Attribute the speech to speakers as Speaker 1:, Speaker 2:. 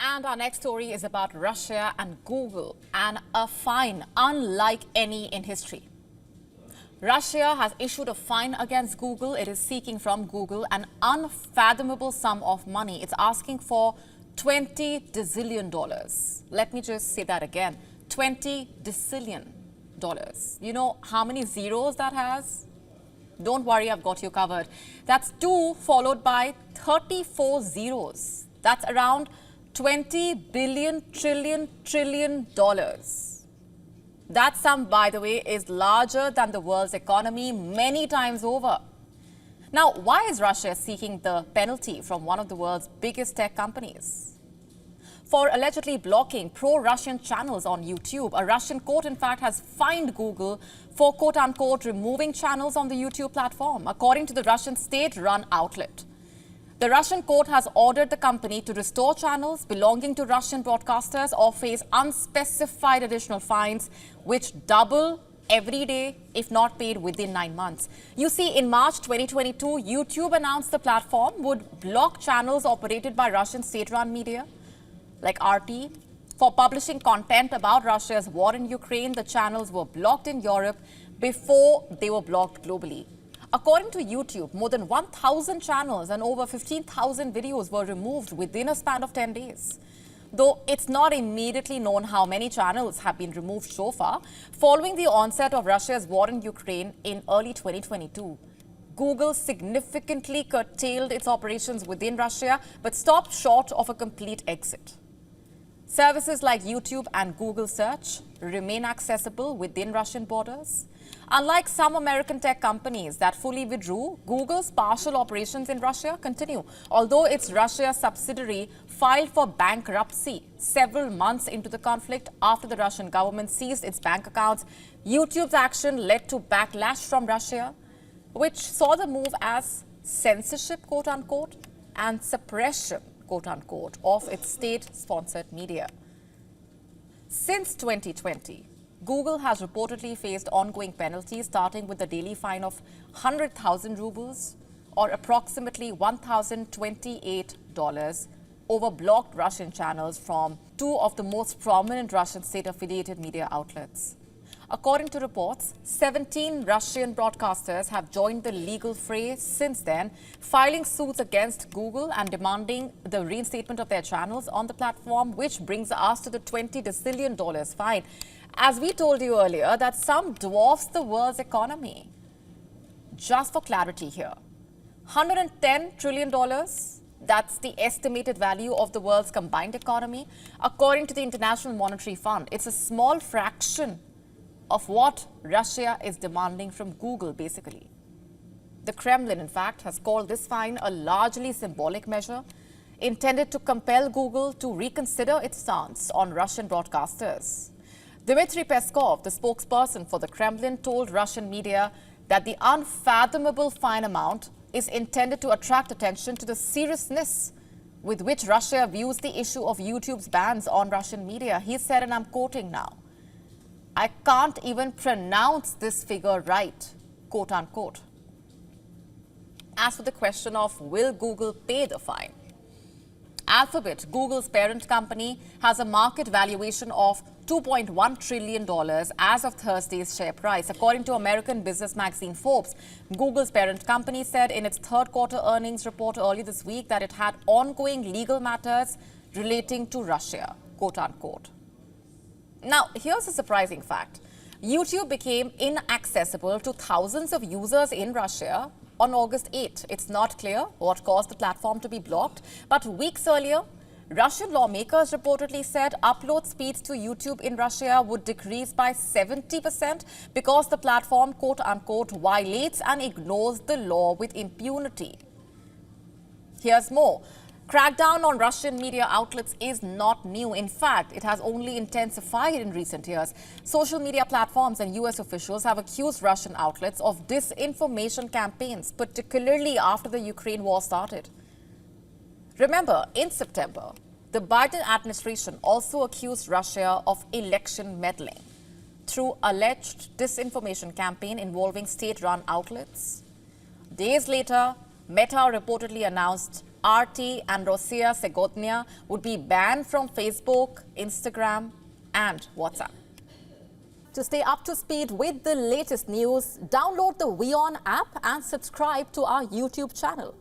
Speaker 1: And our next story is about Russia and Google and a fine unlike any in history. Russia has issued a fine against Google. It is seeking from Google an unfathomable sum of money. It's asking for $20 decillion. Let me just say that again. $20 decillion. You know how many zeros that has? Don't worry, I've got you covered. That's 2 followed by 34 zeros. That's around $20 billion trillion. That sum, by the way, is larger than the world's economy many times over. Now, why is Russia seeking the penalty from one of the world's biggest tech companies? For allegedly blocking pro-Russian channels on YouTube, a Russian court, in fact, has fined Google for, quote-unquote, removing channels on the YouTube platform, according to the Russian state-run outlet. The Russian court has ordered the company to restore channels belonging to Russian broadcasters or face unspecified additional fines, which double every day if not paid within 9 months. You see, in March 2022, YouTube announced the platform would block channels operated by Russian state-run media, like RT. For publishing content about Russia's war in Ukraine, the channels were blocked in Europe before they were blocked globally. According to YouTube, more than 1,000 channels and over 15,000 videos were removed within a span of 10 days. Though it's not immediately known how many channels have been removed so far, following the onset of Russia's war in Ukraine in early 2022. Google significantly curtailed its operations within Russia, but stopped short of a complete exit. Services like YouTube and Google Search remain accessible within Russian borders. Unlike some American tech companies that fully withdrew, Google's partial operations in Russia continue, although its Russia subsidiary filed for bankruptcy several months into the conflict after the Russian government seized its bank accounts. YouTube's action led to backlash from Russia, which saw the move as censorship, quote-unquote, and suppression, quote-unquote, of its state-sponsored media. Since 2020, Google has reportedly faced ongoing penalties, starting with a daily fine of 100,000 rubles, or approximately $1,028, over blocked Russian channels from 2 of the most prominent Russian state-affiliated media outlets. According to reports, 17 Russian broadcasters have joined the legal fray since then, filing suits against Google and demanding the reinstatement of their channels on the platform, which brings us to the $20 decillion fine. As we told you earlier, that sum dwarfs the world's economy. Just for clarity here, $110 trillion, that's the estimated value of the world's combined economy. According to the International Monetary Fund, it's a small fraction of what Russia is demanding from Google, basically. The Kremlin, in fact, has called this fine a largely symbolic measure intended to compel Google to reconsider its stance on Russian broadcasters. Dmitry Peskov, the spokesperson for the Kremlin, told Russian media that the unfathomable fine amount is intended to attract attention to the seriousness with which Russia views the issue of YouTube's bans on Russian media. He said, and I'm quoting now, "I can't even pronounce this figure right," quote unquote. As for the question of will Google pay the fine, Alphabet, Google's parent company, has a market valuation of $2.1 trillion as of Thursday's share price. According to American business magazine Forbes, Google's parent company said in its third quarter earnings report earlier this week that it had ongoing legal matters relating to Russia, quote unquote. Now, here's a surprising fact. YouTube became inaccessible to thousands of users in Russia on August 8. It's not clear what caused the platform to be blocked, but weeks earlier, Russian lawmakers reportedly said upload speeds to YouTube in Russia would decrease by 70% because the platform, quote-unquote, violates and ignores the law with impunity. Here's more. Crackdown on Russian media outlets is not new. In fact, it has only intensified in recent years. Social media platforms and US officials have accused Russian outlets of disinformation campaigns, particularly after the Ukraine war started. Remember, in September, the Biden administration also accused Russia of election meddling through alleged disinformation campaign involving state-run outlets. Days later, Meta reportedly announced RT and Rosia Segodnia would be banned from Facebook, Instagram and WhatsApp. To stay up to speed with the latest news, download the WION app and subscribe to our YouTube channel.